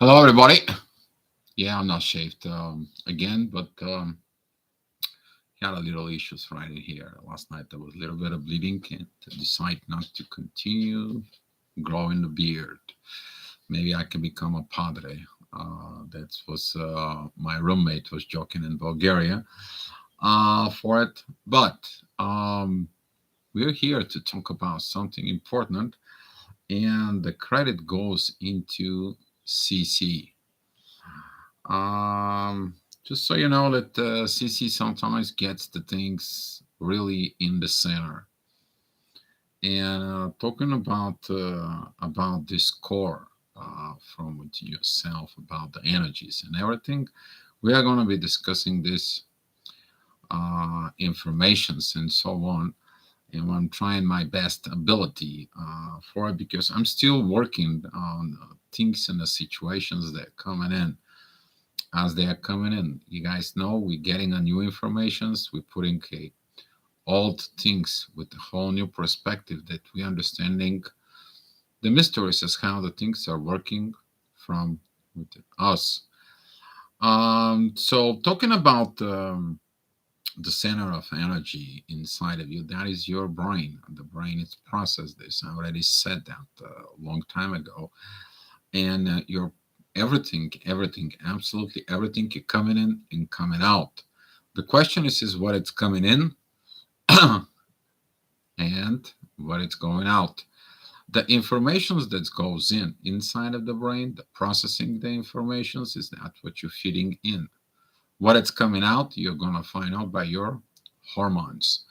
Hello, everybody. Yeah, I'm not shaved again, but had a little issues right in here. Last night there was a little bit of bleeding and decide not to continue growing the beard. Maybe I can become a padre. That was my roommate was joking in Bulgaria for it, but we're here to talk about something important, and the credit goes into CC. Just so you know that CC sometimes gets the things really in the center. And talking about this core from within yourself, about the energies and everything, we are going to be discussing this informations and so on. And I'm trying my best ability for it because I'm still working on things and the situations that are coming in as they are coming in. You guys know we're getting a new informations. We're putting old things with a whole new perspective that we understanding the mysteries as how the things are working from with us. So talking about the center of energy inside of you, that is your brain. The brain is processed this. I already said that a long time ago. And your everything, absolutely everything is coming in and coming out. The question is what it's coming in and what it's going out. The informations that goes in inside of the brain, the processing the informations is that what you're feeding in. What it's coming out, you're gonna find out by your hormones.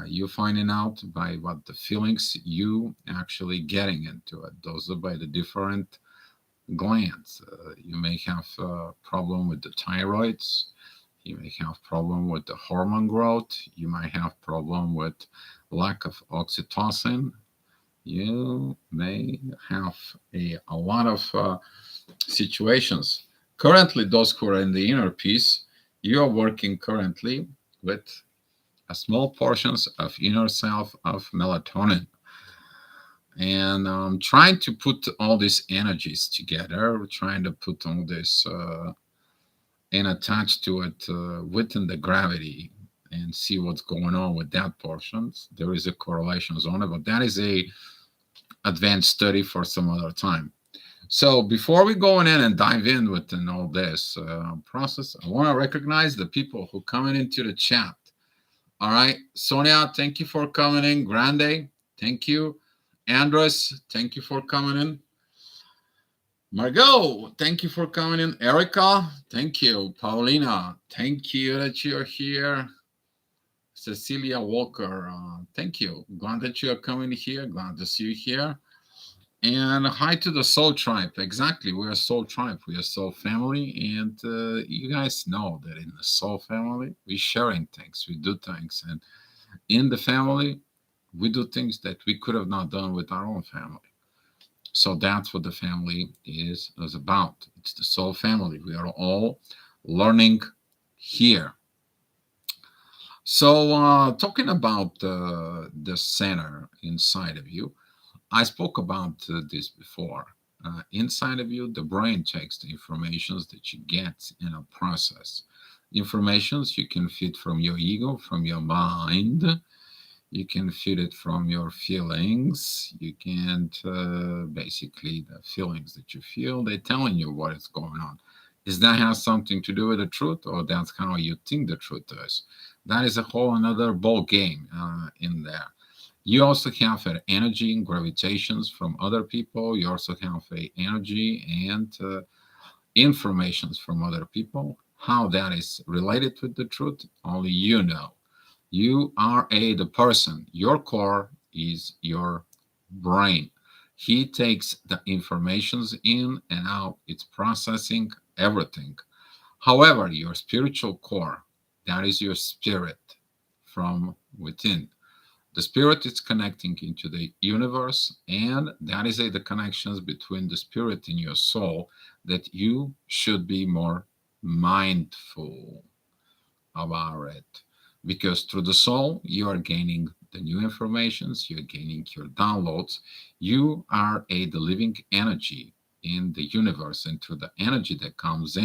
You're finding out by what the feelings you actually getting into it. Those are by the different glands. You may have a problem with the thyroids. You may have problem with the hormone growth. You might have problem with lack of oxytocin. You may have a lot of situations. Currently, those who are in the inner peace, you are working currently with a small portions of inner self of melatonin and trying to put all these energies together, trying to put all this and attach to it within the gravity and see what's going on with that portions. There is a correlation on it, but that is a advanced study for some other time. So before we go in and dive in within all this process, I want to recognize the people who coming into the chat. All right, Sonia, thank you for coming in. Grande, thank you. Andres, thank you for coming in. Margot, thank you for coming in. Erica, thank you. Paulina, thank you that you're here. Cecilia Walker, thank you. Glad that you're coming here. Glad to see you here. And hi to the Soul Tribe. Exactly, we're a Soul Tribe. We are Soul Family, and you guys know that in the Soul Family, we're sharing things. We do things, and in the family, we do things that we could have not done with our own family. So that's what the family is about. It's the soul family. We are all learning here. So talking about the center inside of you, I spoke about this before. Inside of you, the brain takes the informations that you get in a process. Informations you can feed from your ego, from your mind, you can feel it from your feelings. You can't basically the feelings that you feel, they're telling you what is going on. Is that has something to do with the truth, or that's how you think the truth is? That is a whole another ball game in there. You also have an energy and gravitations from other people. You also have a energy and informations from other people. How that is related with the truth, only you know. You are the person. Your core is your brain. He takes the informations in and out. It's processing everything. However, your spiritual core, that is your spirit from within. The spirit is connecting into the universe, and that is the connections between the spirit and your soul that you should be more mindful about it, because through the soul you are gaining the new informations, you're gaining your downloads. You are the living energy. in the universe and through the energy that comes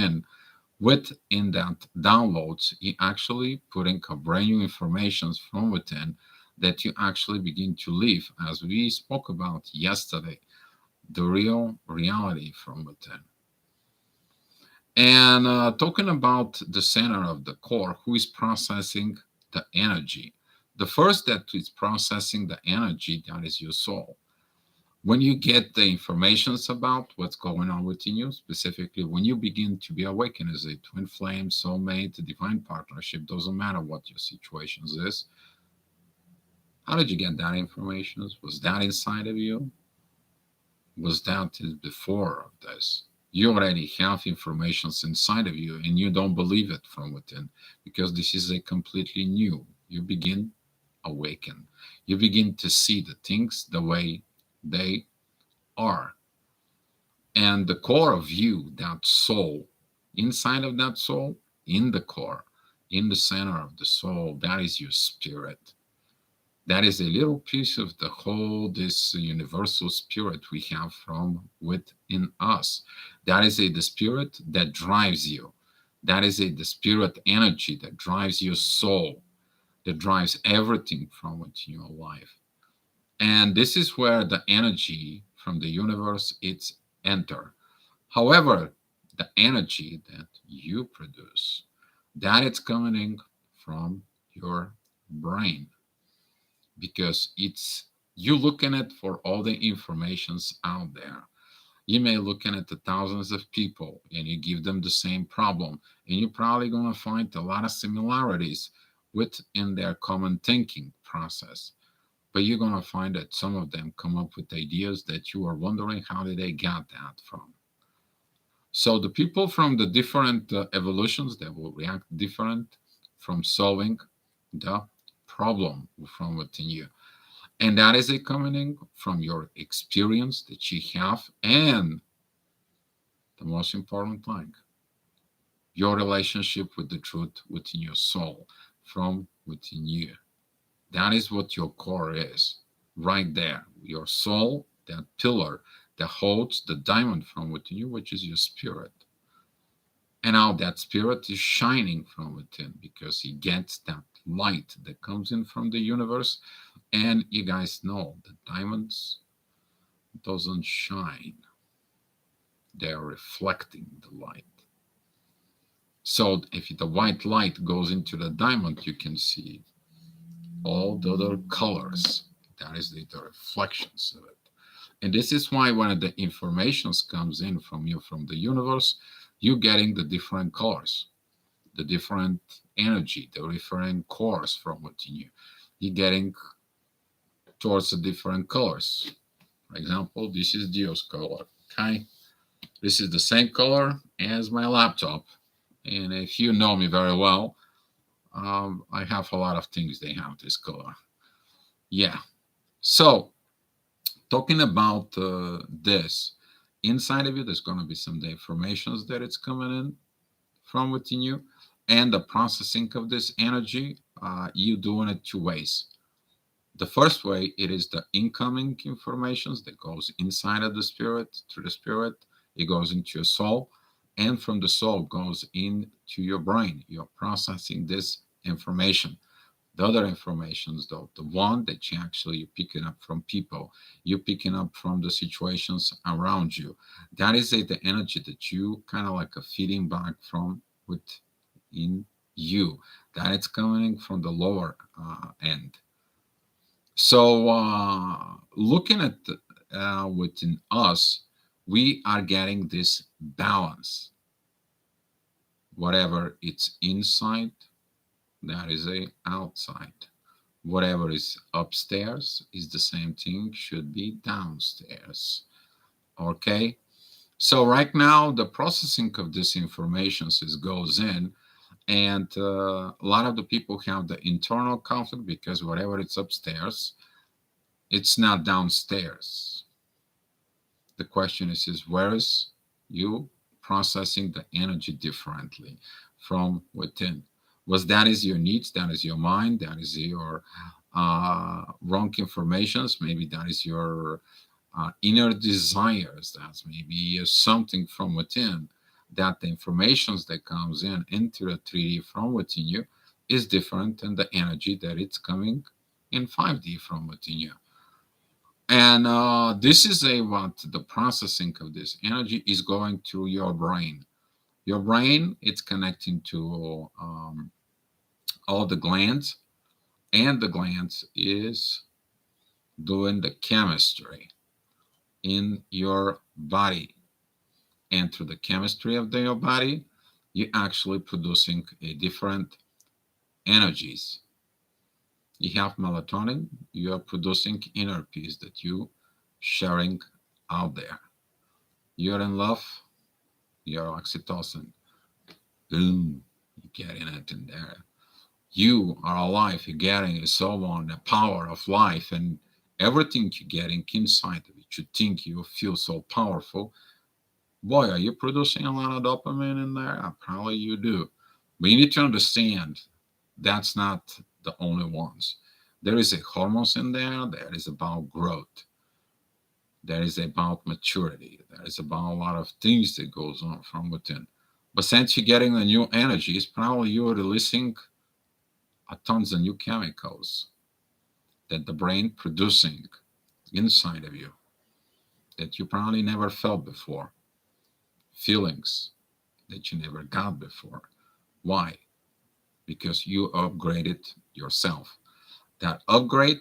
within that downloads, you actually putting a brand new information from within that you actually begin to live, as we spoke about yesterday, the real reality from within. And talking about the center of the core, who is processing the energy? The first that is processing the energy, that is your soul. When you get the informations about what's going on within you, specifically when you begin to be awakened as a twin flame, soulmate, divine partnership, doesn't matter what your situations is. How did you get that information? Was that inside of you? Was that before of this? You already have information inside of you and you don't believe it from within, because this is a completely new. You begin awaken. You begin to see the things the way they are. And the core of you, that soul, inside of that soul, in the core, in the center of the soul, that is your spirit. That is a little piece of the whole, this universal spirit we have from within us. That is the spirit that drives you. That is the spirit energy that drives your soul, that drives everything from within your life. And this is where the energy from the universe it's enter. However, the energy that you produce, that it's coming from your brain, because it's you looking at for all the informations out there. You may looking at the thousands of people and you give them the same problem, and you're probably going to find a lot of similarities within their common thinking process. But you're going to find that some of them come up with ideas that you are wondering how did they get that from. So the people from the different evolutions that will react different from solving the problem from within you. And that is a coming from your experience that you have, and the most important thing, your relationship with the truth within your soul from within you. That is what your core is, right there. Your soul, that pillar that holds the diamond from within you, which is your spirit. And now that spirit is shining from within because he gets that light that comes in from the universe. And you guys know the diamonds doesn't shine. They are reflecting the light. So if the white light goes into the diamond, you can see all the other colors. That is the reflections of it. And this is why when the informations comes in from you from the universe, you're getting the different colors, the different energy, the different cores from within you. You're getting towards the different colors. For example, this is Dio's color. Okay, this is the same color as my laptop. And if you know me very well, I have a lot of things they have this color. Yeah. So talking about this, inside of you, there's going to be some informations that it's coming in from within you, and the processing of this energy, you doing it two ways. The first way, it is the incoming informations that goes inside of the spirit, through the spirit, it goes into your soul, and from the soul goes into your brain. You're processing this information. The other informations, though, the one that you're picking up from people, you're picking up from the situations around you. That is the energy that you kind of like a feeding back from within you. That it's coming from the lower end. So looking at within us, we are getting this balance. Whatever it's inside, that is a outside. Whatever is upstairs is the same thing, should be downstairs. Okay. So right now the processing of this information goes in, and a lot of the people have the internal conflict because whatever it's upstairs, it's not downstairs. The question is where is you processing the energy differently from within? Was that is your needs, that is your mind, that is your wrong informations, maybe that is your inner desires. That's maybe something from within. That the informations that comes in into the 3D from within you is different than the energy that it's coming in 5D from within you. And this is a what the processing of this energy is going through your brain. Your brain, it's connecting to all the glands, and the glands is doing the chemistry in your body. And through the chemistry of your body, you're actually producing a different energies. You have melatonin, you are producing inner peace that you sharing out there. You're in love, you're oxytocin. Boom, you're getting it in there. You are alive, you're getting so on the power of life and everything you're getting inside of it. You think you feel so powerful. Boy, are you producing a lot of dopamine in there? Probably you do. But you need to understand that's not the only ones. There is a hormones in there that is about growth. That is about maturity. That is about a lot of things that goes on from within. But since you're getting the new energies, probably you're releasing a tons of new chemicals that the brain producing inside of you that you probably never felt before. Feelings that you never got before. Why? Because you upgraded yourself. That upgrade,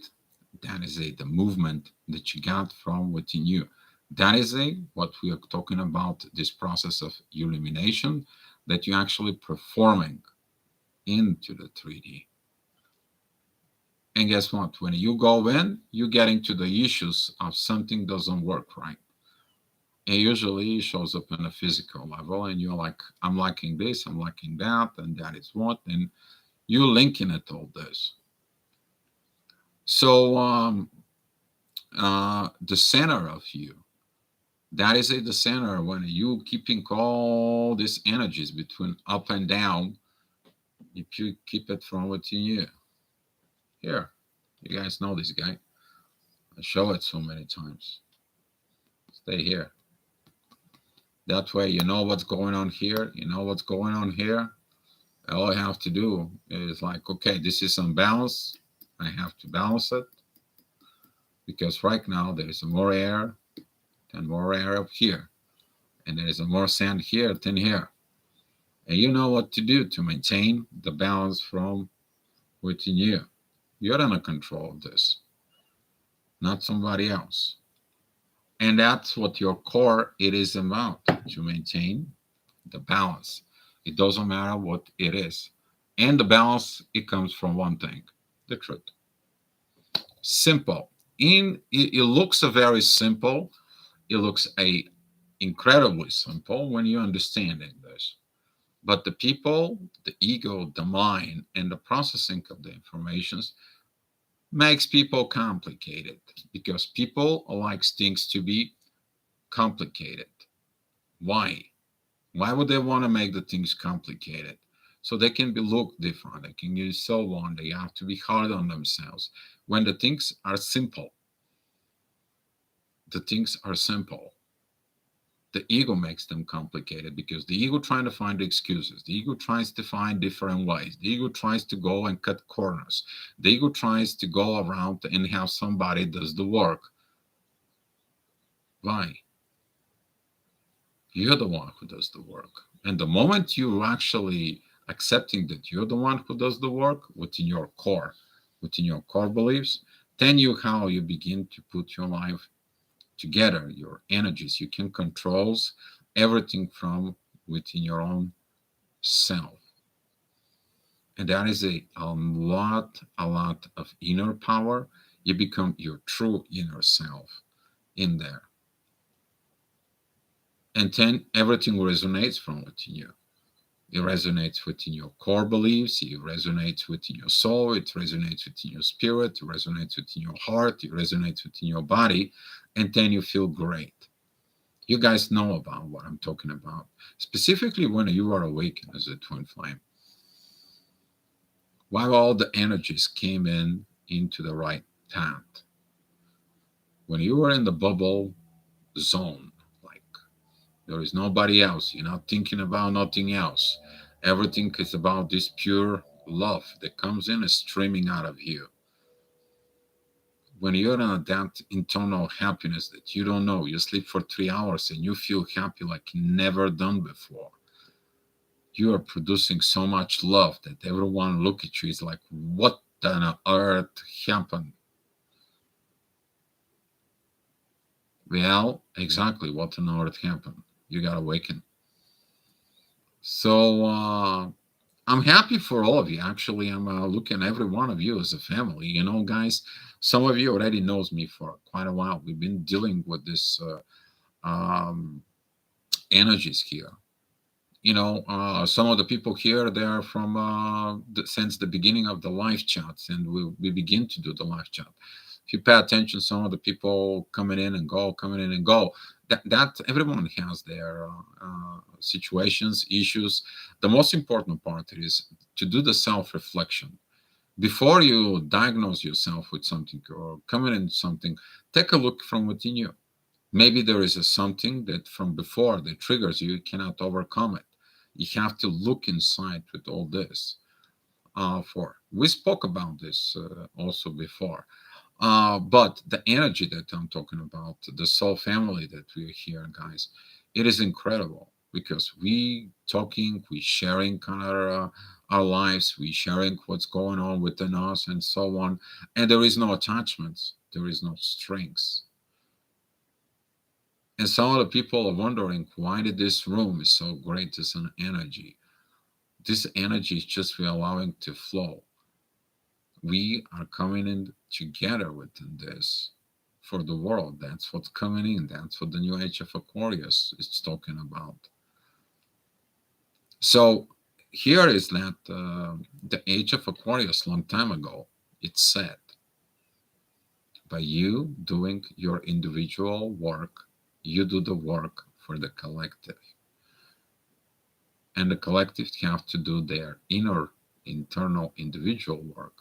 that is the movement that you got from within you. That is what we are talking about, this process of illumination that you're actually performing into the 3D. And guess what? When you go in, you get into the issues of something doesn't work right. It usually shows up in a physical level, and you're like, I'm liking this, I'm liking that, and that is what, and you're linking it all this. So the center of you, that is the center when you keeping all these energies between up and down. If you keep it from within you, here, you guys know this guy. I show it so many times. Stay here. That way, you know what's going on here. You know what's going on here. All I have to do is like, okay, this is unbalanced. I have to balance it because right now there is more air and more air up here, and there is more sand here than here. And you know what to do to maintain the balance from within you. You're in control of this, not somebody else. And that's what your core it is about, to maintain the balance. It doesn't matter what it is. And the balance, it comes from one thing, the truth. Simple. It looks a very simple. It looks a incredibly simple when you understanding this. But the people, the ego, the mind, and the processing of the informations makes people complicated because people likes things to be complicated. Why? Why would they want to make the things complicated? So they can be looked different. They can use so on. They have to be hard on themselves. When the things are simple, the things are simple. The ego makes them complicated because the ego trying to find excuses. The ego tries to find different ways. The ego tries to go and cut corners. The ego tries to go around and have somebody does the work. Why? You're the one who does the work. And the moment you actually accepting that you're the one who does the work within your core beliefs, then how you begin to put your life together, your energies. You can control everything from within your own self. And that is a lot of inner power. You become your true inner self in there. And then everything resonates from within you. It resonates within your core beliefs. It resonates within your soul. It resonates within your spirit. It resonates within your heart. It resonates within your body. And then you feel great. You guys know about what I'm talking about. Specifically when you are awakened as a twin flame. While all the energies came into the right path. When you are in the bubble zone, like there is nobody else, you're not thinking about nothing else. Everything is about this pure love that comes in and streaming out of you. When you're in that internal happiness that you don't know, you sleep for 3 hours and you feel happy like you never done before. You are producing so much love that everyone look at you is like, what on earth happened? Well, exactly what on earth happened. You got awakened. So I'm happy for all of you. Actually, I'm looking at every one of you as a family. You know, guys, some of you already knows me for quite a while. We've been dealing with this energies here. You know, some of the people here, they are from since the beginning of the live chats, and we begin to do the live chat. If you pay attention, some of the people coming in and go, coming in and go. That everyone has their situations, issues. The most important part is to do the self reflection before you diagnose yourself with something or come in something. Take a look from within you. Maybe there is a something that from before that triggers you, you cannot overcome it. You have to look inside with all this. For we spoke about this also before, but the energy that I'm talking about, the soul family that we're here, guys, it is incredible because we talking, we sharing kind of our lives, we sharing what's going on within us and so on, and there is no attachments, there is no strings. And some of the people are wondering why did this room is so great as an energy. This energy is just we allowing to flow. We are coming in together within this for the world. That's what's coming in. That's what the new age of Aquarius is talking about. So here is that the age of Aquarius long time ago, it said, by you doing your individual work, you do the work for the collective. And the collective have to do their inner internal individual work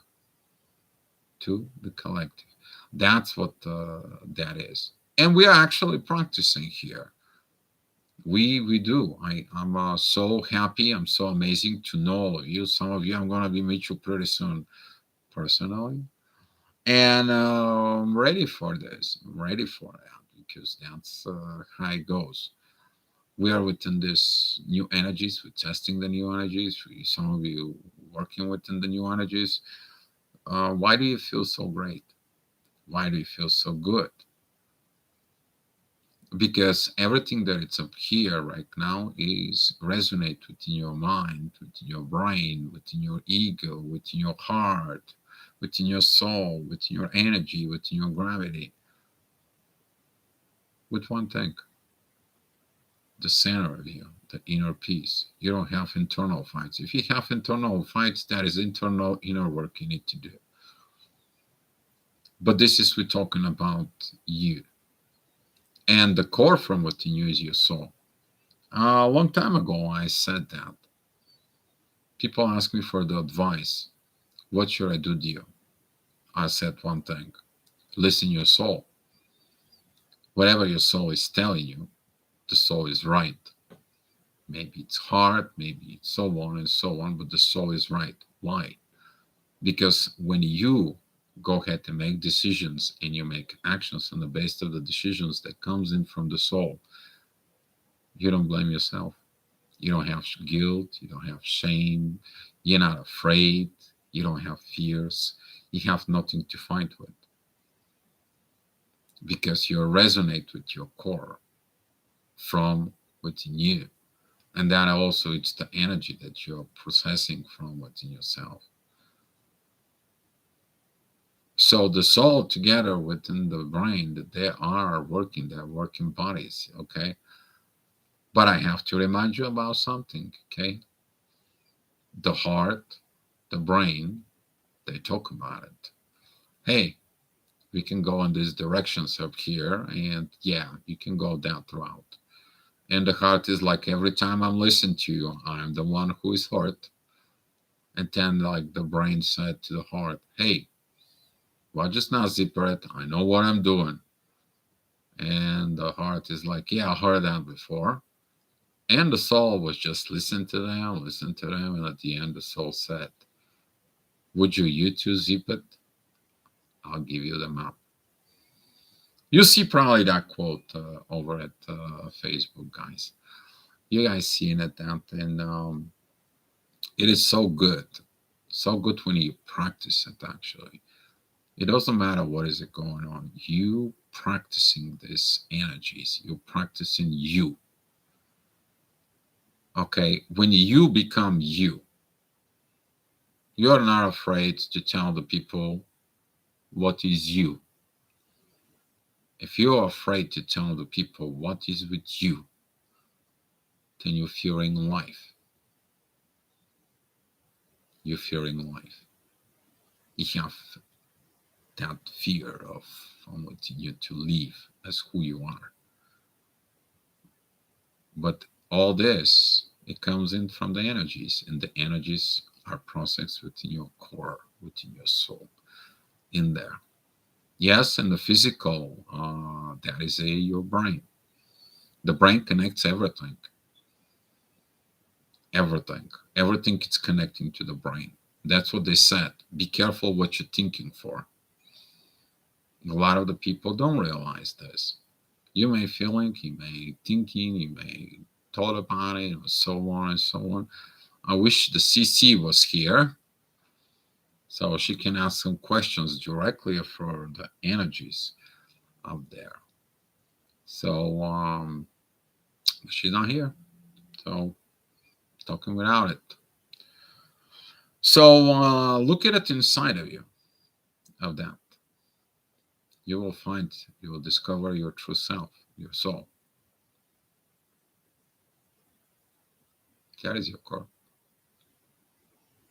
to the collective. That's what that is, and we are actually practicing here. We do. I'm so happy. I'm so amazing to know all of you. Some of you I'm gonna be meet you pretty soon personally, and I'm ready for this. I'm ready for that because that's how it goes. We are within this new energies. We're testing the new energies. Some of you working within the new energies. Why do you feel so great? Why do you feel so good? Because everything that it's up here right now is resonate within your mind, within your brain, within your ego, within your heart, within your soul, within your energy, within your gravity. With one thing, the center of you, the inner peace. You don't have internal fights. If you have internal fights, that is internal inner work you need to do. But this is we're talking about you. And the core from within you is your soul. A long time ago, I said that. People ask me for the advice. What should I do, Dio? I said one thing. Listen your soul. Whatever your soul is telling you, the soul is right. Maybe it's hard, maybe it's so on and so on, but the soul is right. Why? Because when you go ahead and make decisions and you make actions on the basis of the decisions that comes in from the soul, you don't blame yourself. You don't have guilt, you don't have shame, you're not afraid, you don't have fears, you have nothing to fight with because you resonate with your core from within you. And then also it's the energy that you're processing from within yourself. So the soul together within the brain that they are working, they're working bodies, okay? But I have to remind you about something, okay? The heart, the brain, they talk about it. Hey, we can go in these directions up here, and yeah, you can go down throughout. And the heart is like every time I'm listening to you, I'm the one who is hurt. And then like the brain said to the heart, hey, well just now zipper it. I know what I'm doing. And the heart is like, yeah, I heard that before. And the soul was just listen to them. And at the end, the soul said, would you too zip it? I'll give you the map. You see probably that quote over at Facebook, guys. You guys seen it out, and it is so good when you practice it. Actually, it doesn't matter what is it going on. You practicing these energies, you practicing you. Okay, when you become you, you're not afraid to tell the people what is you. If you're afraid to tell the people what is with you, then you're fearing life. You're fearing life. You have that fear of wanting you to leave as who you are. But all this, it comes in from the energies, and the energies are processed within your core, within your soul, in there. Yes, and the physical, that is your brain. The brain connects everything. Everything. Everything is connecting to the brain. That's what they said. Be careful what you're thinking for. A lot of the people don't realize this. You may feeling, you may thinking, you may thought about it, and so on and so on. I wish the CC was here so she can ask some questions directly for the energies out there. So she's not here. So talking without it. So look at it inside of you, of that. You will find, you will discover your true self, your soul. That is your core.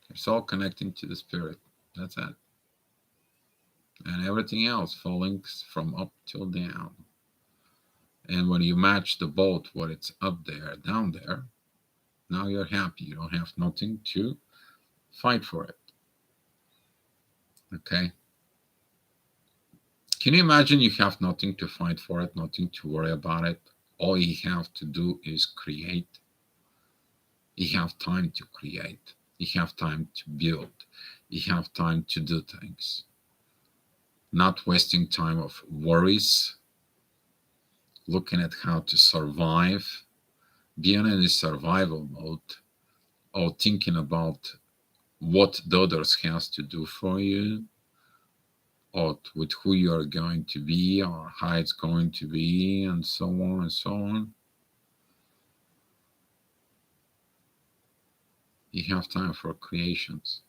Your soul connecting to the spirit. That's it. And everything else falling from up till down. And when you match the both, what it's up there, down there, now you're happy. You don't have nothing to fight for it. Okay? Can you imagine you have nothing to fight for it, nothing to worry about it? All you have to do is create. You have time to create. You have time to build. You have time to do things. Not wasting time of worries, looking at how to survive, being in a survival mode, or thinking about what the others has to do for you, or with who you are going to be, or how it's going to be, and so on and so on. You have time for creations.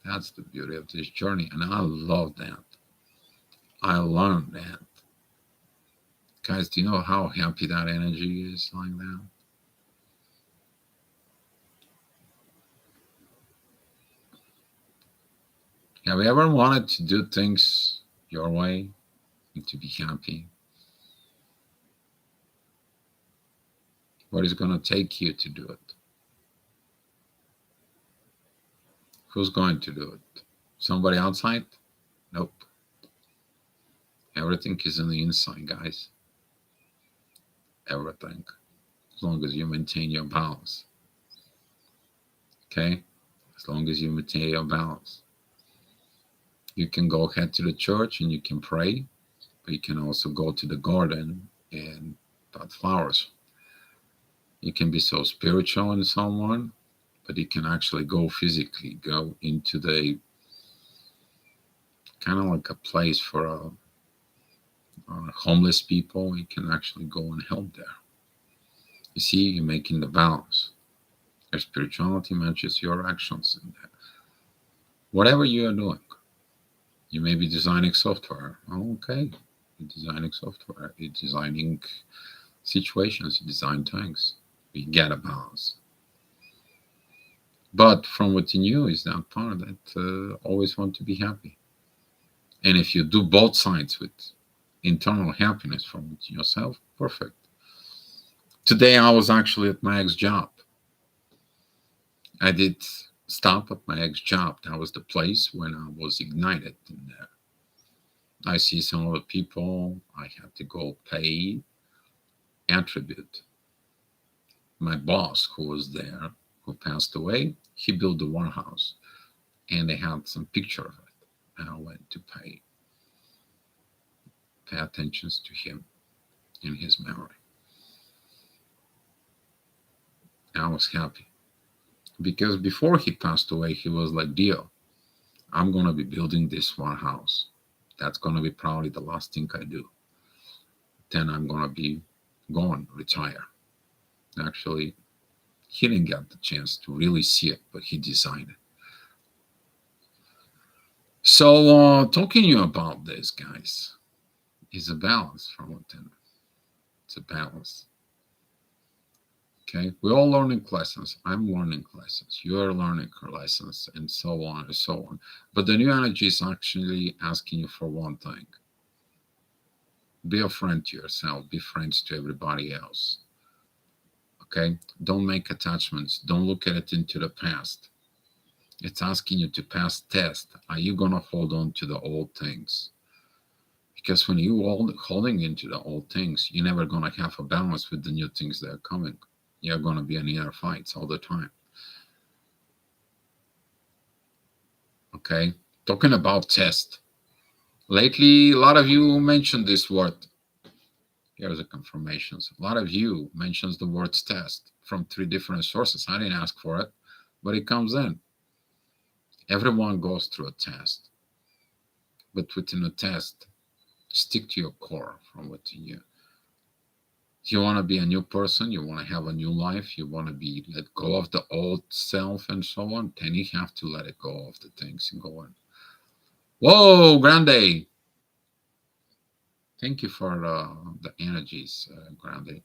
That's the beauty of this journey, and I love that. I learned that. Guys, do you know how happy that energy is like that? Have you ever wanted to do things your way and to be happy? What is going to take you to do it? Who's going to do it? Somebody outside? Nope. Everything is in the inside, guys. Everything. As long as you maintain your balance. Okay? As long as you maintain your balance. You can go head to the church and you can pray, but you can also go to the garden and plant flowers. You can be so spiritual in someone, but you can actually go physically, go into the kind of like a place for homeless people. You can actually go and help there. You see, you're making the balance. Your spirituality matches your actions in that. Whatever you are doing, you may be designing software. Okay, you're designing software. You're designing situations. You design things. You get a balance. But from within you is that part that always want to be happy. And if you do both sides with internal happiness from within yourself, perfect. Today I was actually at my ex job. I did stop at my ex job. That was the place when I was ignited in there. I see some of the people I had to go pay attribute. My boss, who was there, who passed away, he built the warehouse, and they had some picture of it. And I went to pay attention to him in his memory. And I was happy because before he passed away, he was like, Dio, I'm gonna be building this warehouse. That's gonna be probably the last thing I do. Then I'm gonna be gone, retire. Actually, he didn't get the chance to really see it, but he designed it. So, talking to you about this, guys, is a balance from within. It's a balance. Okay, we're all learning lessons. I'm learning lessons. You're learning lessons, and so on and so on. But the new energy is actually asking you for one thing: be a friend to yourself. Be friends to everybody else. Okay, don't make attachments. Don't look at it into the past. It's asking you to pass test. Are you gonna hold on to the old things? Because when you holding into the old things, you're never gonna have a balance with the new things that are coming. You're gonna be in inner fights all the time. Okay, talking about test. Lately, a lot of you mentioned this word. Here's the confirmations. A lot of you mentions the word test from 3 different sources. I didn't ask for it, but it comes in. Everyone goes through a test, but within a test, stick to your core from within you. If you want to be a new person, you want to have a new life, you want to be let go of the old self and so on, then you have to let it go of the things and go on. Whoa, Grande! Thank you for the energies, Grande.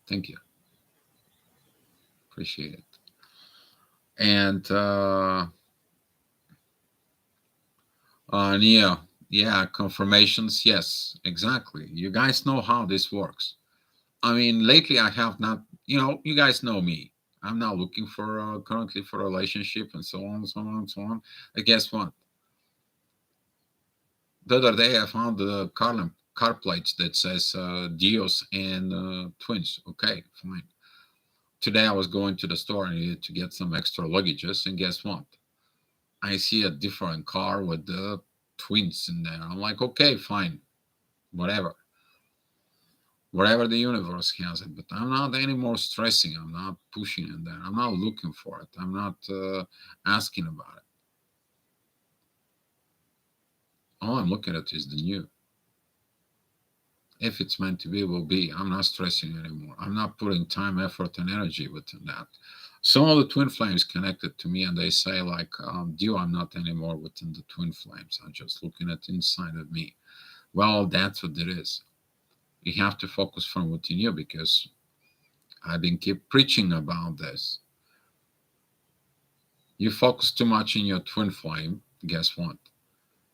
Thank you. Appreciate it. And Nia, yeah, confirmations. Yes, exactly. You guys know how this works. I mean, lately I have not, you guys know me. I'm not looking for currently for a relationship and so on, so on, so on. And guess what? The other day I found the car plates that says Dios and twins. Okay, fine. Today I was going to the store and needed to get some extra luggages, and guess what? I see a different car with the twins in there. I'm like, okay, fine, whatever. Whatever the universe has it, but I'm not anymore stressing. I'm not pushing in there. I'm not looking for it. I'm not asking about it. All I'm looking at is the new. If it's meant to be, it will be. I'm not stressing anymore. I'm not putting time, effort, and energy within that. Some of the twin flames connected to me, and they say like, "Dio, I'm not anymore within the twin flames. I'm just looking at inside of me." Well, that's what it is. You have to focus from within you because I've been keep preaching about this. You focus too much in your twin flame, guess what?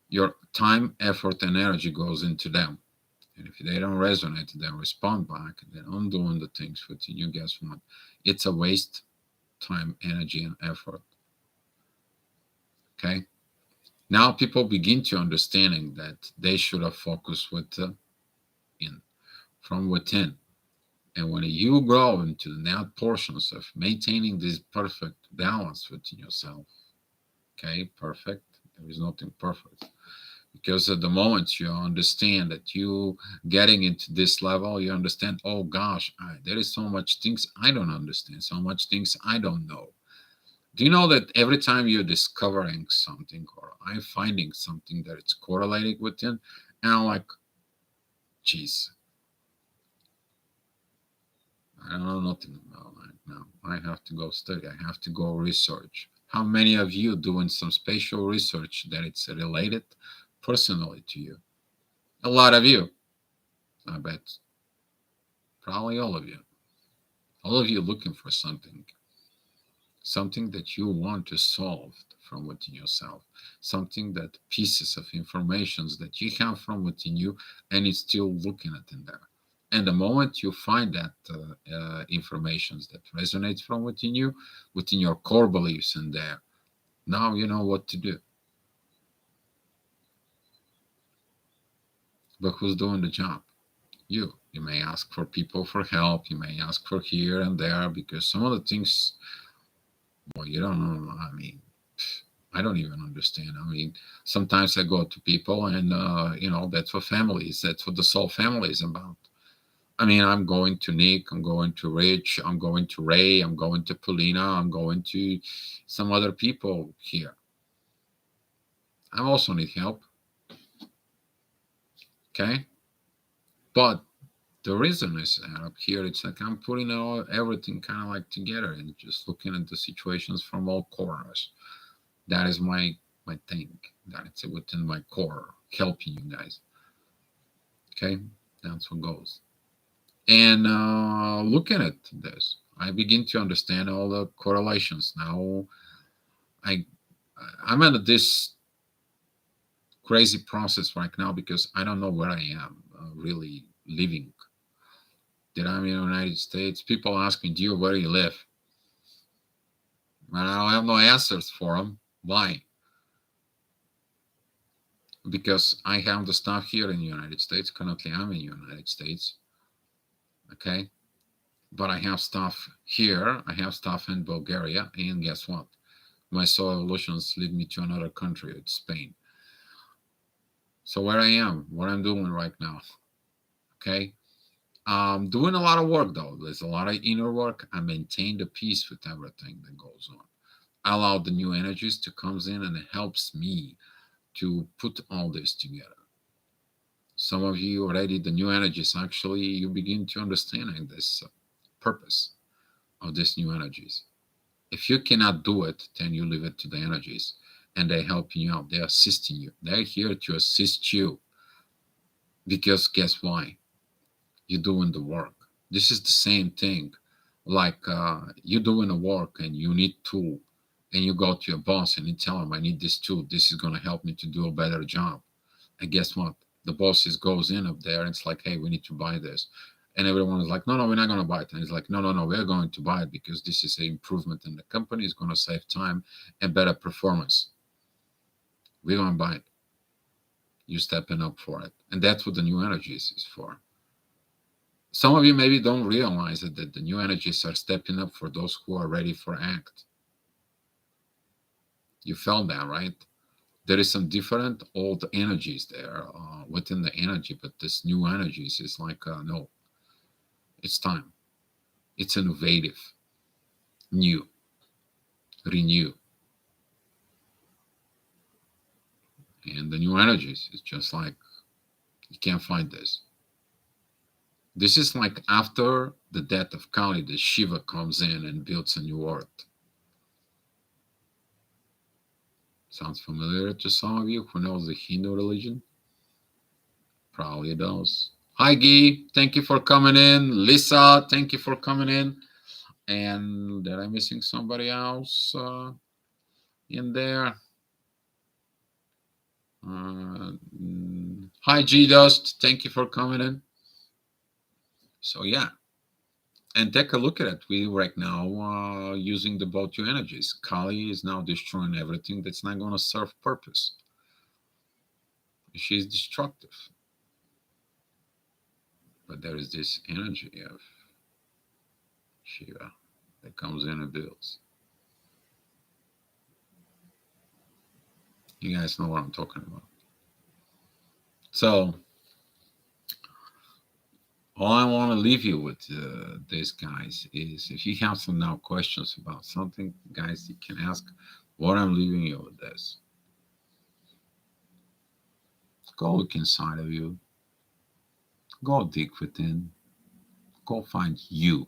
Your time, effort, and energy goes into them. And if they don't resonate, they don't respond back, they're undoing the things within you, guess what? It's a waste time, energy, and effort. Okay? Now people begin to understanding that they should have focused in from within. And when you grow into the net portions of maintaining this perfect balance within yourself, okay, perfect. There is nothing perfect. Because at the moment you understand that you getting into this level, you understand, oh gosh, there is so much things I don't understand, so much things I don't know. Do you know that every time you're discovering something or I'm finding something that it's correlated within, and I'm like, geez, I don't know nothing about that now. I have to go study. I have to go research. How many of you doing some spatial research that it's related personally to you? A lot of you. I bet probably all of you. All of you looking for something that you want to solve from within yourself, something that pieces of informations that you have from within you, and it's still looking at in there. And the moment you find that informations that resonates from within you, within your core beliefs in there, now you know what to do. But who's doing the job? You. You may ask for people for help. You may ask for here and there because some of the things, well, you don't know. I mean, I don't even understand. I mean, sometimes I go to people and, that's what families, that's what the soul family is about. I mean, I'm going to Nick, I'm going to Rich, I'm going to Ray, I'm going to Polina, I'm going to some other people here. I also need help. Okay. But the reason is that up here, it's like I'm putting everything kind of like together and just looking at the situations from all corners. That is my thing. That it's within my core, helping you guys. Okay, that's what goes. And looking at this, I begin to understand all the correlations. Now, I I'm at this crazy process right now because I don't know where I am really living. That I'm in the United States. People ask me, "Dear, where do you live?" And I don't have no answers for them. Why? Because I have the stuff here in the United States. Currently, I'm in the United States. Okay. But I have stuff here. I have stuff in Bulgaria. And guess what? My soul evolutions lead me to another country. It's Spain. So where I am, what I'm doing right now. Okay. Doing a lot of work though. There's a lot of inner work. I maintain the peace with everything that goes on. I allow the new energies to comes in and it helps me to put all this together. Some of you already, the new energies, actually, you begin to understand this purpose of these new energies. If you cannot do it, then you leave it to the energies and they're helping you out. They're assisting you. They're here to assist you because guess why? You're doing the work. This is the same thing like you're doing the work and you need tool and you go to your boss and you tell him, I need this tool. This is going to help me to do a better job. And guess what? The boss goes in up there and it's like, hey, we need to buy this. And everyone is like, no, we're not going to buy it. And it's like, no, we're going to buy it because this is an improvement in the company. It's going to save time and better performance. We're going to buy it. You're stepping up for it. And that's what the new energies is for. Some of you maybe don't realize that the new energies are stepping up for those who are ready for act. You felt that, right? There is some different old energies there within the energy, but this new energies is like, no, it's time. It's innovative, new, renew. And the new energies is just like, you can't find this. This is like after the death of Kali, the Shiva comes in and builds a new earth. Sounds familiar to some of you who knows the Hindu religion? Probably does. Hi, Guy. Thank you for coming in. Lisa, thank you for coming in. And did I missing somebody else in there? Hi, G Dust. Thank you for coming in. So yeah, and take a look at it. We right now using the both two energies. Kali is now destroying everything that's not going to serve purpose. She's destructive. But there is this energy of Shiva that comes in and builds. You guys know what I'm talking about. So all I want to leave you with this, guys, is if you have some now questions about something, guys, you can ask. What I'm leaving you with this. Go look inside of you. Go dig within. Go find you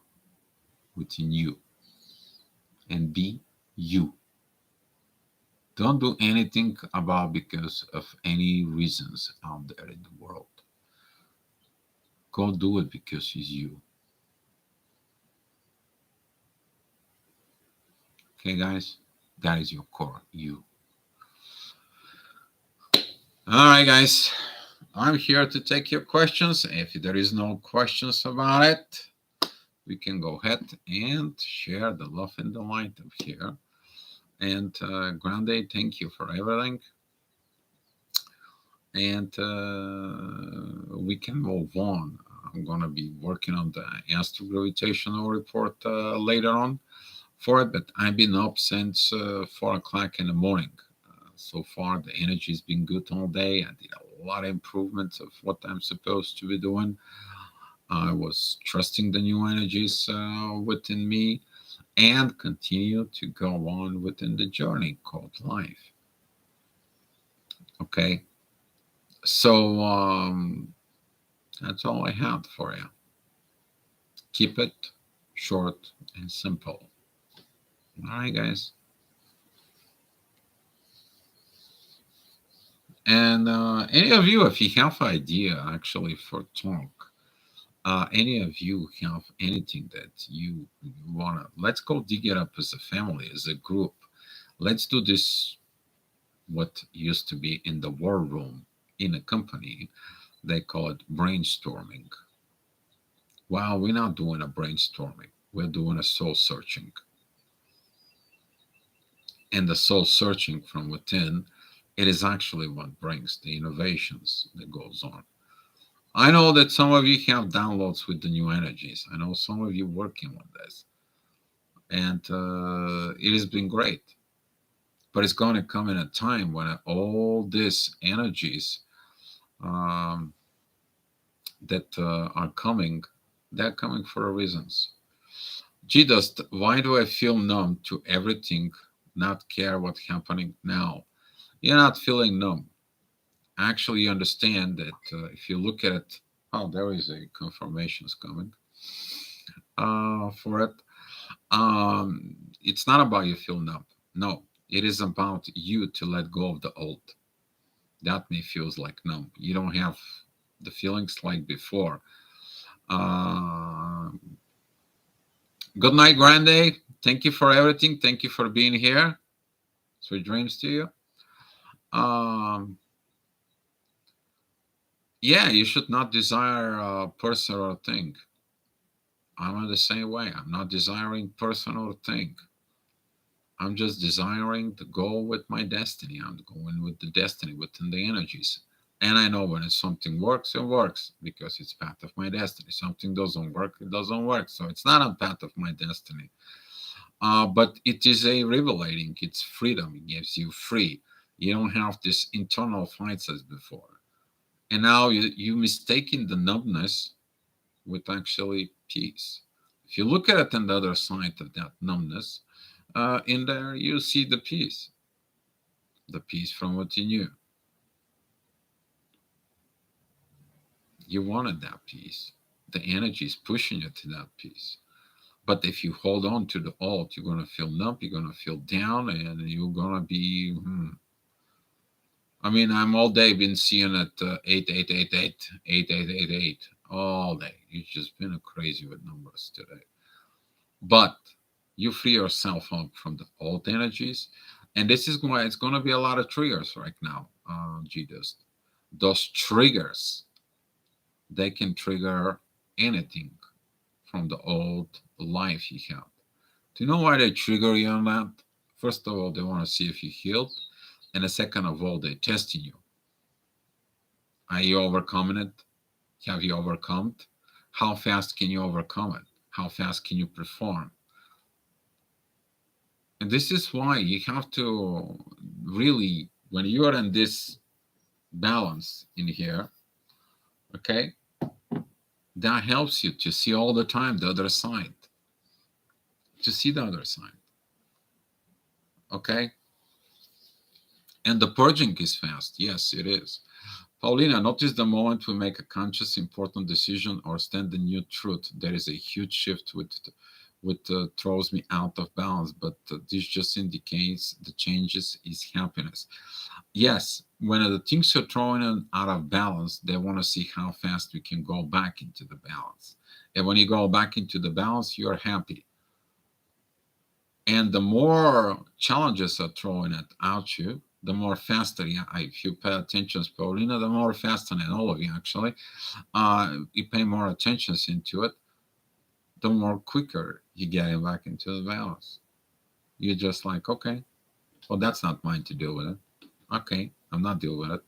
within you. And be you. Don't do anything about because of any reasons out there in the world. Go do it because it's you. Okay, guys? That is your core, you. All right, guys. I'm here to take your questions. If there is no questions about it, we can go ahead and share the love and the light of here. And Grande, thank you for everything. and we can move on. I'm going to be working on the astrogravitational report later on for it, but I've been up since 4 o'clock in the morning. So far, the energy has been good all day. I did a lot of improvements of what I'm supposed to be doing. I was trusting the new energies within me and continue to go on within the journey called life. Okay, so that's all I had for you. Keep it short and simple. All right, guys. And any of you, if you have idea actually for talk, any of you have anything that you wanna, let's go dig it up as a family, as a group. Let's do this. What used to be in the war room in a company, they call it brainstorming. Well, we're not doing a brainstorming. We're doing a soul searching. And the soul searching from within, it is actually what brings the innovations that goes on. I know that some of you have downloads with the new energies. I know some of you working on this, and it has been great. But it's going to come in a time when all these energies um, that are coming, they're coming for reasons. Jesus, why do I feel numb to everything, not care what's happening now? You're not feeling numb. Actually, you understand that if you look at it, oh, there is a confirmations coming for it. It's not about you feel numb. No, it is about you to let go of the old. That may feels like numb. You don't have the feelings like before. Uh, Good night, Grande. Thank you for everything. Thank you for being here. Sweet dreams to you. Um, yeah, you should not desire a person or a thing. I'm in the same way. I'm not desiring person or thing. I'm just desiring to go with my destiny. I'm going with the destiny within the energies. And I know when it's something works, it works because it's path of my destiny. Something doesn't work, it doesn't work. So it's not a path of my destiny. But it is a revelating. It's freedom. It gives you free. You don't have this internal fights as before. And now you mistaking the numbness with actually peace. If you look at it on the other side of that numbness, in there you see the peace from within you. You wanted that peace. The energy is pushing you to that peace. But if you hold on to the alt, you're gonna feel numb, you're gonna feel down, and you're gonna be. I mean, I'm all day been seeing it 8888 all day. You've just been crazy with numbers today. But you free yourself up from the old energies, and this is why it's gonna be a lot of triggers right now. GDust. Those triggers, they can trigger anything from the old life you had. Do you know why they trigger you on that? First of all, they want to see if you healed. And the second of all, they're testing you. Are you overcoming it? Have you overcome it? How fast can you overcome it? How fast can you perform? And this is why you have to really, when you are in this balance in here, okay, that helps you to see all the time the other side, to see the other side, okay? And the purging is fast. Yes, it is. Paulina, notice the moment we make a conscious, important decision or stand the new truth. There is a huge shift with throws me out of balance, but this just indicates the changes is happiness. Yes, when the things are thrown out of balance, they want to see how fast we can go back into the balance. And when you go back into the balance, you are happy. And the more challenges are thrown at you, the more faster, yeah, if you pay attention, Paulina, the more faster, and all of you actually, you pay more attention into it, the more quicker you get back into the balance. You're just like, okay, well, that's not mine to deal with it. Okay, I'm not dealing with it.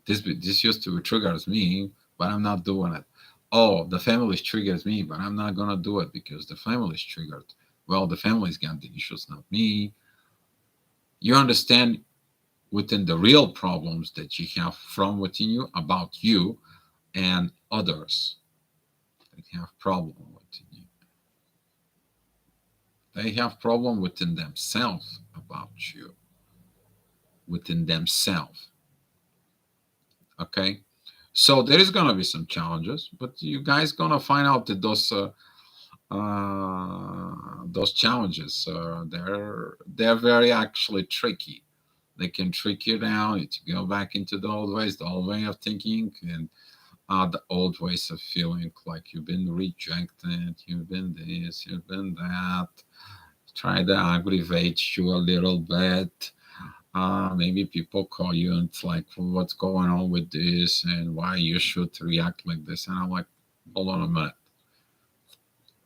This used to triggers me, but I'm not doing it. Oh, the family triggers me, but I'm not gonna do it because the family's triggered. Well, the family's got the issues, not me. You understand within the real problems that you have from within you about you and others that have problem within you. They have problem within themselves about you, within themselves. Okay, so there is gonna be some challenges, but you guys gonna find out that those challenges they're very actually tricky. They can trick you down to go back into the old ways, the old way of thinking, and the old ways of feeling like you've been rejected, you've been this, you've been that. Try to aggravate you a little bit. Maybe people call you and it's like, well, what's going on with this and why you should react like this. And I'm like, hold on a minute.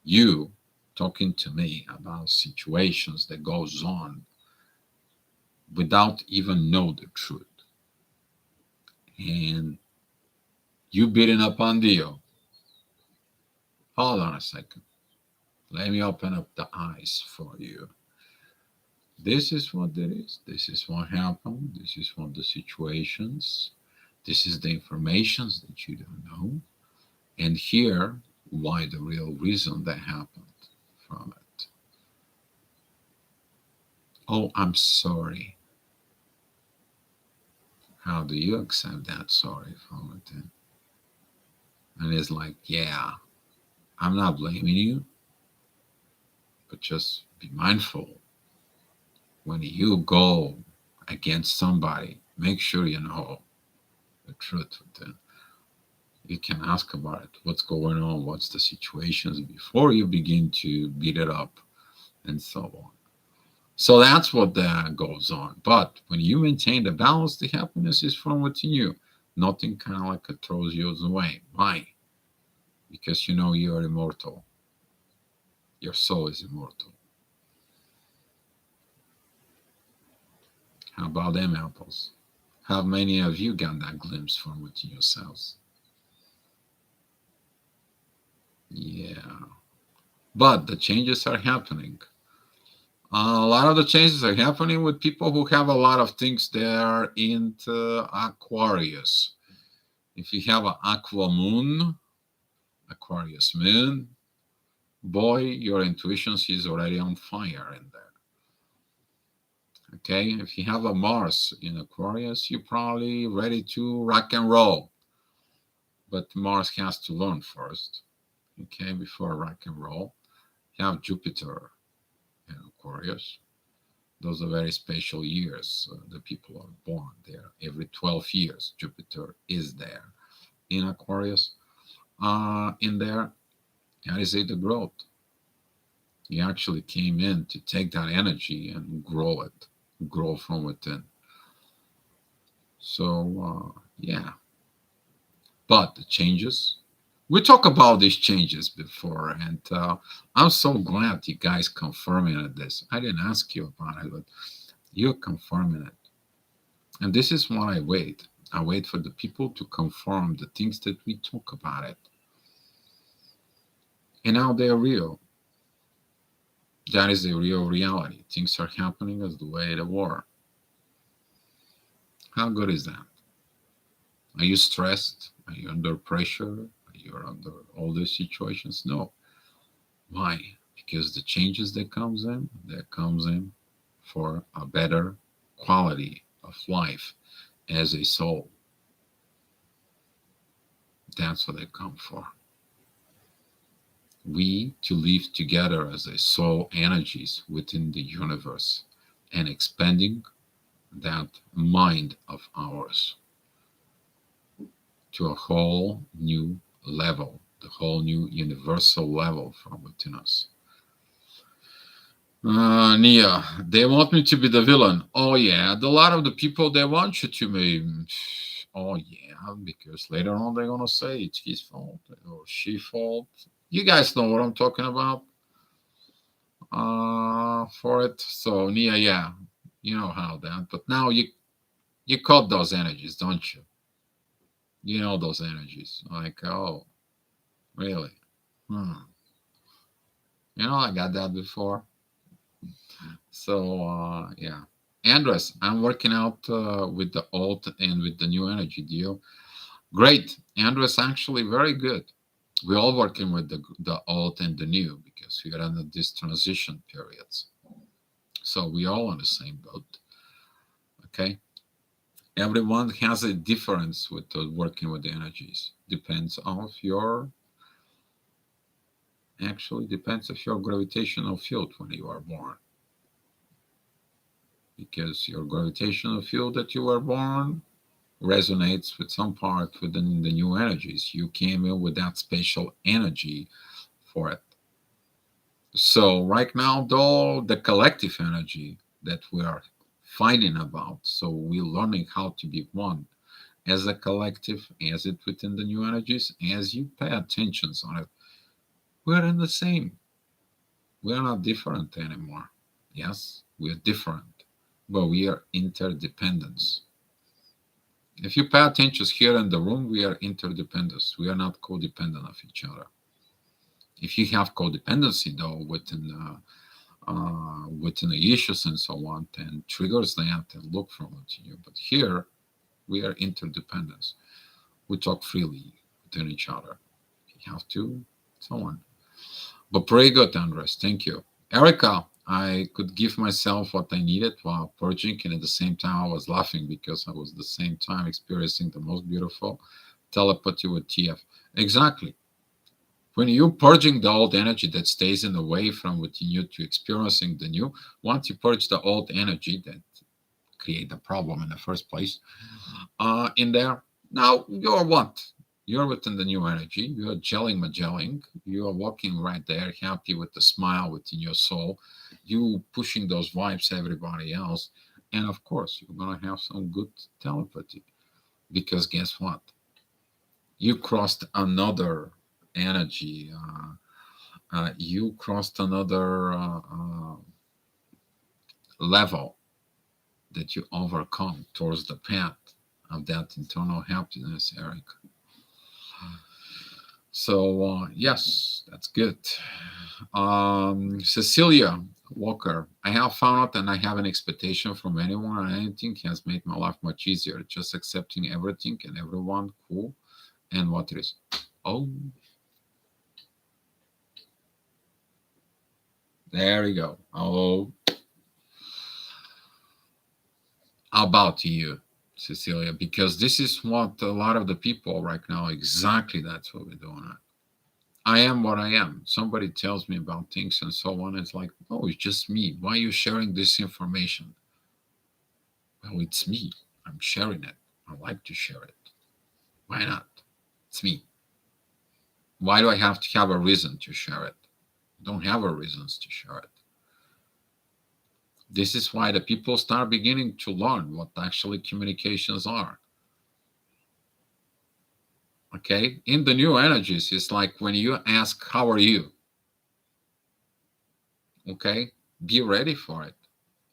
You talking to me about situations that goes on without even know the truth. And you beating up on Dio. Hold on a second. Let me open up the eyes for you. This is what it is. This is what happened. This is what the situations. This is the informations that you don't know. And here, why the real reason that happened from it. Oh, I'm sorry. How do you accept that sorry from it then? And it's like, yeah, I'm not blaming you, but just be mindful when you go against somebody, make sure you know the truth with them. You can ask about it. What's going on? What's the situations before you begin to beat it up and so on. So that's what that goes on. But when you maintain the balance, the happiness is from within you. Nothing kind of like it throws you away. Why? Because you know you are immortal. Your soul is immortal. How about them apples? How many of you got that glimpse from within yourselves? Yeah. But the changes are happening. A lot of the changes are happening with people who have a lot of things there into Aquarius. If you have an aqua moon, Aquarius moon, boy, your intuition is already on fire in there. Okay, if you have a Mars in Aquarius, you're probably ready to rock and roll. But Mars has to learn first, okay, before rock and roll. You have Jupiter in Aquarius. Those are very special years. The people are born there. Every 12 years, Jupiter is there in Aquarius. In there, that is the growth. He actually came in to take that energy and grow it, grow from within. So, yeah. But the changes, we talked about these changes before, and I'm so glad you guys confirming this. I didn't ask you about it, but you're confirming it. And this is what I wait. I wait for the people to confirm the things that we talk about it. And now they're real. That is the real reality. Things are happening as the way they were. How good is that? Are you stressed? Are you under pressure? Are you under all these situations? No. Why? Because the changes that comes in for a better quality of life as a soul. That's what they come for. We to live together as a soul energies within the universe and expanding that mind of ours to a whole new level, the whole new universal level from within us. Nia, they want me to be the villain. Oh yeah, a lot of the people they want you to be. Oh yeah, because later on they're gonna say it's his fault or she fault. You guys know what I'm talking about. For it. So Nia, yeah, you know how that. But now you caught those energies, don't you? You know those energies. Like, oh, really? Hmm. I got that before. So, yeah. Andres, I'm working out with the old and with the new energy deal. Great. Andres, actually very good. We're all working with the old and the new because we are under these transition periods. So we all on the same boat. Okay. Everyone has a difference with working with the energies. Depends of your gravitational field when you are born. Because your gravitational field that you were born resonates with some part within the new energies. You came in with that spatial energy for it. So right now, though, the collective energy that we are finding about, so we're learning how to be one as a collective, as it within the new energies, as you pay attentions on it, we're in the same. We're not different anymore. Yes, we're different, but we are interdependence. If you pay attention here in the room, we are interdependent. We are not codependent of each other. If you have codependency, though, within the issues and so on, then triggers that and look from it to you. But here, we are interdependent. We talk freely within each other. You have to, so on. But very good, Andres. Thank you. Erica, I could give myself what I needed while purging, and at the same time, I was laughing because I was at the same time experiencing the most beautiful telepathy with TF. Exactly. When you're purging the old energy that stays in the way from within you to experiencing the new, once you purge the old energy that create the problem in the first place, in there, now you're what? You're within the new energy. You're gelling, magelling. You are walking right there, happy with the smile within your soul. You pushing those vibes to everybody else. And of course, you're going to have some good telepathy. Because guess what? You crossed another energy. You crossed another level that you overcome towards the path of that internal happiness, Eric. So, yes, that's good. Cecilia Walker, I have found out and I have an expectation from anyone or anything has made my life much easier. Just accepting everything and everyone, cool, and what it is. Oh, there you go. Oh, how about you, Cecilia? Because this is what a lot of the people right now, exactly that's what we're doing. I am what I am. Somebody tells me about things and so on. It's like, oh, it's just me. Why are you sharing this information? Well, it's me. I'm sharing it. I like to share it. Why not? It's me. Why do I have to have a reason to share it? I don't have a reasons to share it. This is why the people start beginning to learn what actually communications are. Okay? In the new energies, it's like when you ask, how are you? Okay? Be ready for it.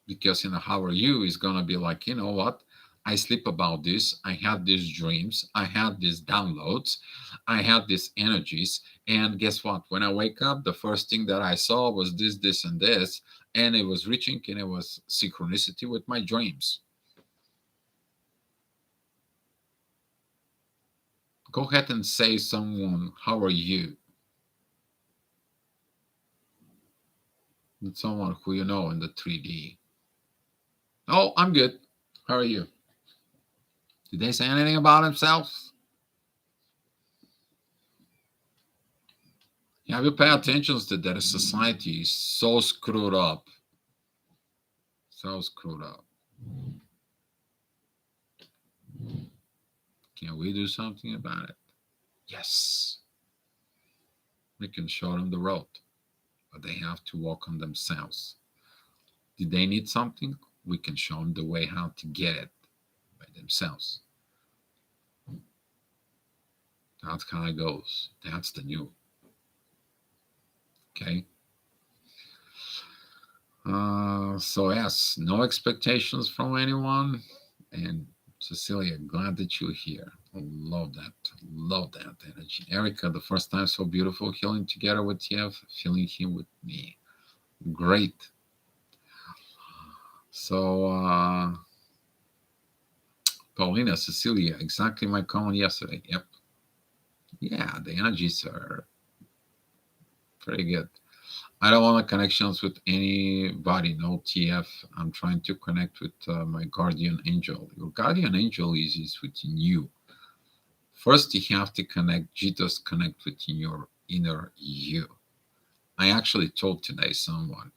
Because in the how are you is going to be like, you know what? I sleep about this. I had these dreams. I had these downloads. I had these energies. And guess what? When I wake up, the first thing that I saw was this, and this. And it was reaching and it was synchronicity with my dreams. Go ahead and say someone, how are you? And someone who you know in the 3D. Oh, I'm good. How are you? Did they say anything about themselves? Have you pay attention to that society is so screwed up? So screwed up. Can we do something about it? Yes. We can show them the road, but they have to walk on themselves. Did they need something? We can show them the way how to get it by themselves. That's how it goes. That's the new. Okay. So yes, no expectations from anyone, and Cecilia, glad that you're here. Love that. Love that energy. Erica, the first time so beautiful, healing together with TF, feeling him with me. Great. So, Paulina, Cecilia, exactly my comment yesterday. Yep. Yeah, the energies are pretty good. I don't want connections with anybody, no TF. I'm trying to connect with my guardian angel. Your guardian angel is within you. First, you have to connect, just connect within your inner you. I actually told today someone,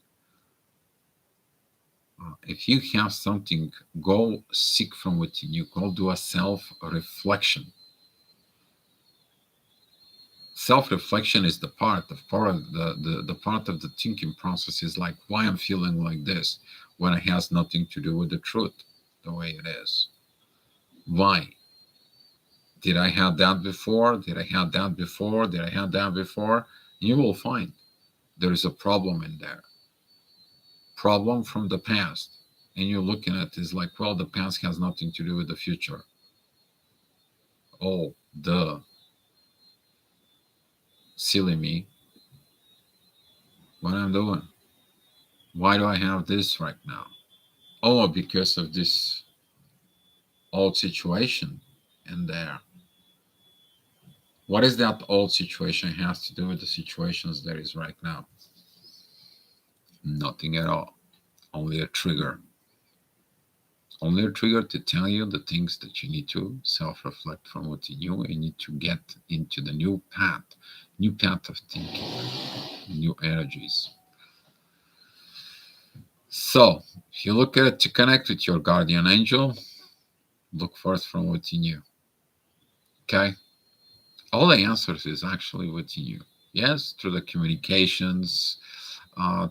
if you have something, go seek from within you, go do a self reflection. Self-reflection is the part of the thinking process is like why I'm feeling like this when it has nothing to do with the truth the way it is. Why did I have that before? Did I have that before? Did I have that before? You will find there is a problem in there, problem from the past, and you're looking at it is like, well, the past has nothing to do with the future. Oh, silly me, what I'm doing, why do I have this right now? Oh, because of this old situation in there. What is that old situation has to do with the situations that is right now? Nothing at all. Only a trigger. Only a trigger to tell you the things that you need to self-reflect from within you and need to get into the new path of thinking, new energies. So, if you look at it to connect with your guardian angel, look first from within you. Okay? All the answers is actually within you. Yes, through the communications,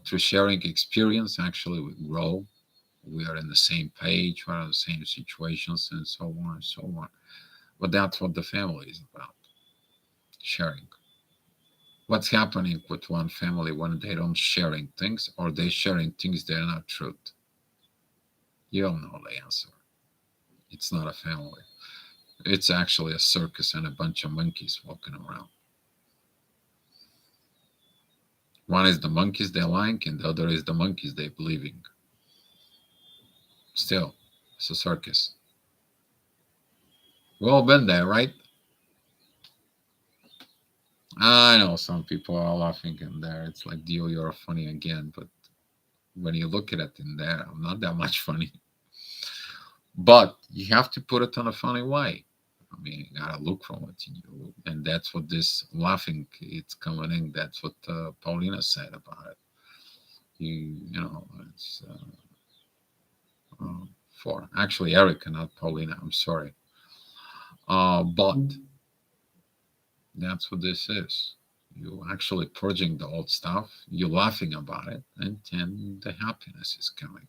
through sharing experience, actually we grow. We are in the same page, we're in the same situations, and so on and so on. But that's what the family is about, sharing. What's happening with one family when they don't sharing things or they sharing things that are not truth? You don't know the answer. It's not a family. It's actually a circus and a bunch of monkeys walking around. One is the monkeys they're lying, and the other is the monkeys they believing. Still, it's a circus. We've all been there, right? I know some people are laughing in there. It's like, Dio, you're funny again. But when you look at it in there, I'm not that much funny. But you have to put it on a funny way. I mean, you gotta look from within you, and that's what this laughing it's coming in. That's what Paulina said about it. You know, it's for actually Erica, not Paulina. I'm sorry, but that's what this is. You actually purging the old stuff. You're laughing about it, and then the happiness is coming.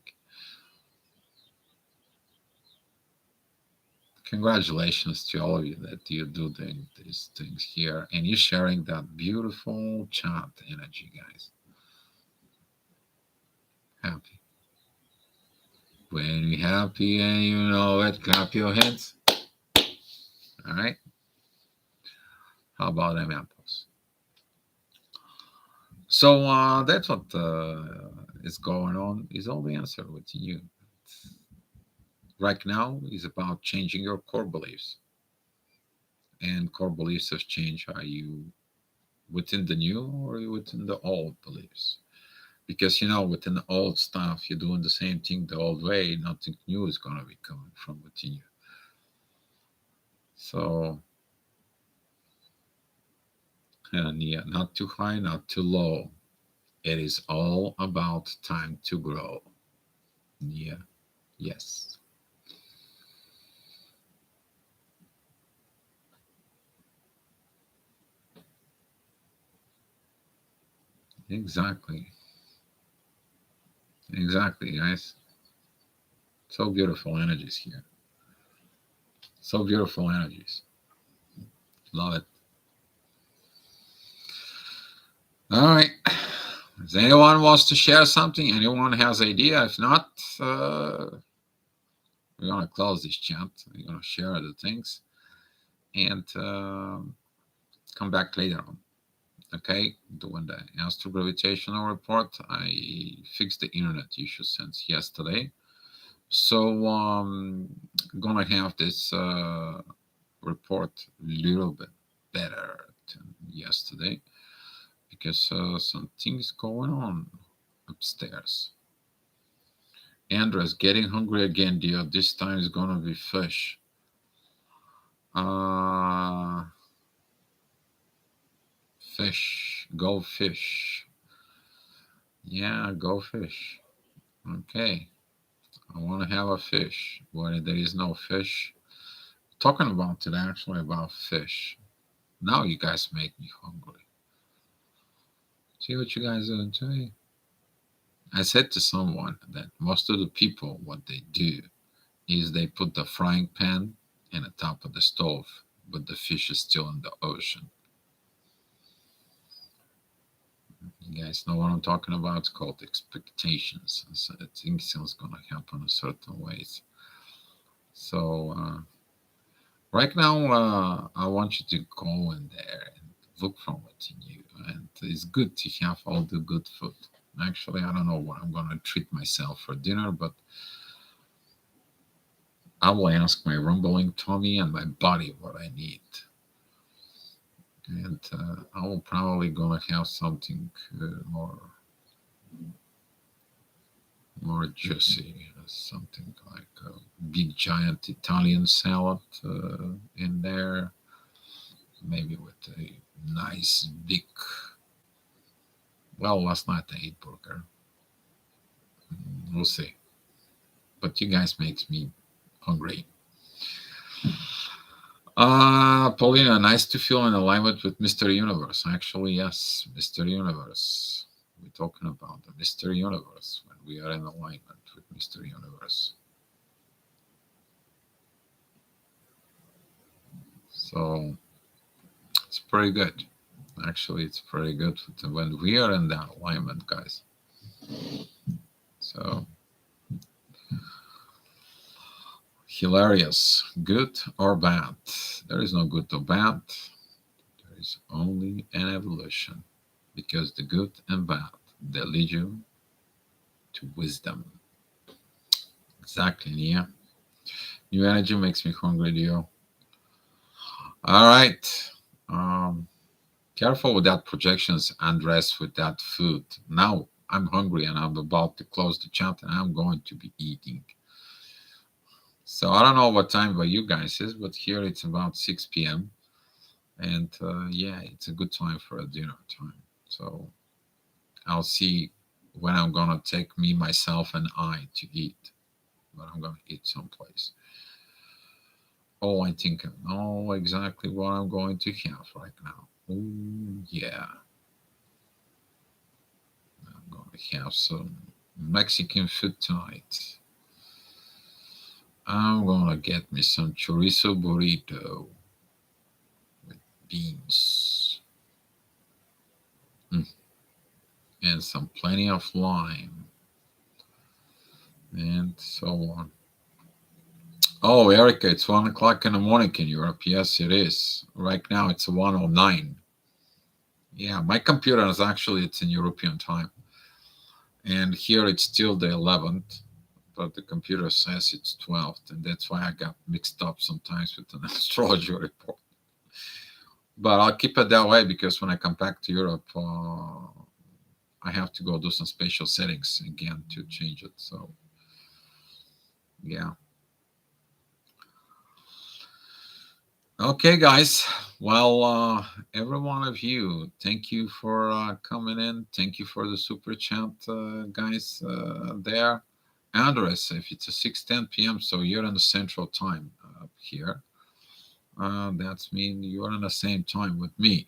Congratulations to all of you that you do these things here, and you're sharing that beautiful chat energy, guys. Happy. When you're happy and you know it, clap your hands. All right. How about them apples? So that's what is going on. Is all the answer with you right now is about changing your core beliefs, and core beliefs have changed. Are you within the new or are you within the old beliefs? Because you know, within the old stuff, you're doing the same thing the old way. Nothing new is going to be coming from within you. So, and yeah, not too high, not too low. It is all about time to grow. Yeah, yes, exactly. Exactly, guys. So beautiful energies here. So beautiful energies. Love it. All right. If anyone wants to share something, anyone has idea. If not, We're gonna close this chat. We're gonna share the things and come back later on. Okay, doing the astrogravitational report. I fixed the internet issue since yesterday, so gonna have this report a little bit better than yesterday because some things going on upstairs. Andres getting hungry again, dear. This time is gonna be fish. Uh, Fish. Go fish. Yeah, go fish. Okay. I want to have a fish. Where there is no fish. Talking about today, actually, about fish. Now you guys make me hungry. See what you guys are doing? I said to someone that most of the people, what they do is they put the frying pan in the top of the stove, but the fish is still in the ocean. You guys know what I'm talking about? It's called expectations. So I think it's gonna happen in certain ways. So right now, I want you to go in there and look for what's in you, and it's good to have all the good food. Actually, I don't know what I'm gonna treat myself for dinner, but I will ask my rumbling tummy and my body what I need, and I will probably gonna have something more juicy, something like a big giant Italian salad in there, maybe with a nice big. Well, last night I ate burger. We'll see. But you guys makes me hungry. Paulina, nice to feel in alignment with Mr. Universe. Actually, yes, Mr. Universe. We're talking about the Mr. Universe when we are in alignment with Mr. Universe. So it's pretty good. Actually, it's pretty good when we are in that alignment, guys. So hilarious. Good or bad? There is no good or bad. There is only an evolution. Because the good and bad, they lead you to wisdom. Exactly, Nia. New energy makes me hungry, Leo. All right. Um, Careful with that projections and rest with that food. Now I'm hungry and I'm about to close the chat and I'm going to be eating. So I don't know what time by you guys is, but here it's about 6 p.m. And yeah, it's a good time for a dinner time. So I'll see when I'm gonna take me, myself, and I to eat. But I'm gonna eat someplace. Oh, I think I know exactly what I'm going to have right now. Oh yeah, I'm gonna have some Mexican food tonight. I'm gonna get me some chorizo burrito with beans and some plenty of lime and so on. Oh, Erica, it's 1 o'clock in the morning in Europe. Yes, it is. Right now it's 1:09. Yeah, my computer is actually it's in European time, and here it's still the 11th, but the computer says it's 12th, and that's why I got mixed up sometimes with an astrology report. But I'll keep it that way because when I come back to Europe, I have to go do some spatial settings again to change it. So yeah. Okay, guys. Well, every one of you, thank you for coming in. Thank you for the super chat, guys. There, Andres, if it's a 6:10 p.m., so you're in the central time here. That's mean you're in the same time with me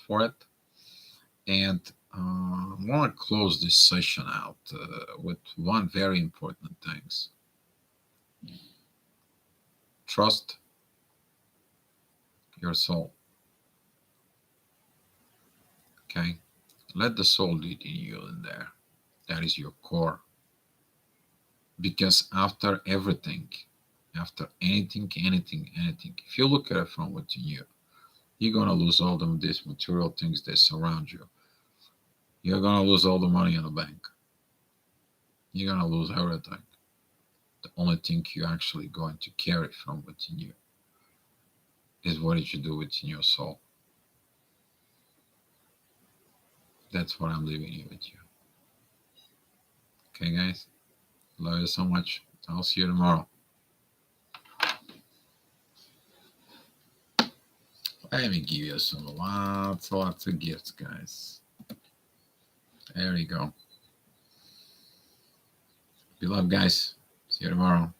for it. And I want to close this session out with one very important things. Trust your soul. Okay, let the soul lead in you in there. That is your core. Because after everything, after anything, if you look at it from within you, you're gonna lose all of these material things that surround you. You're gonna lose all the money in the bank. You're gonna lose everything. The only thing you're actually going to carry from within you is what did you do within your soul. That's what I'm leaving you with you. Okay, guys? Love you so much. I'll see you tomorrow. Let me give you some lots of gifts, guys. There you go. Be love, guys. See you tomorrow.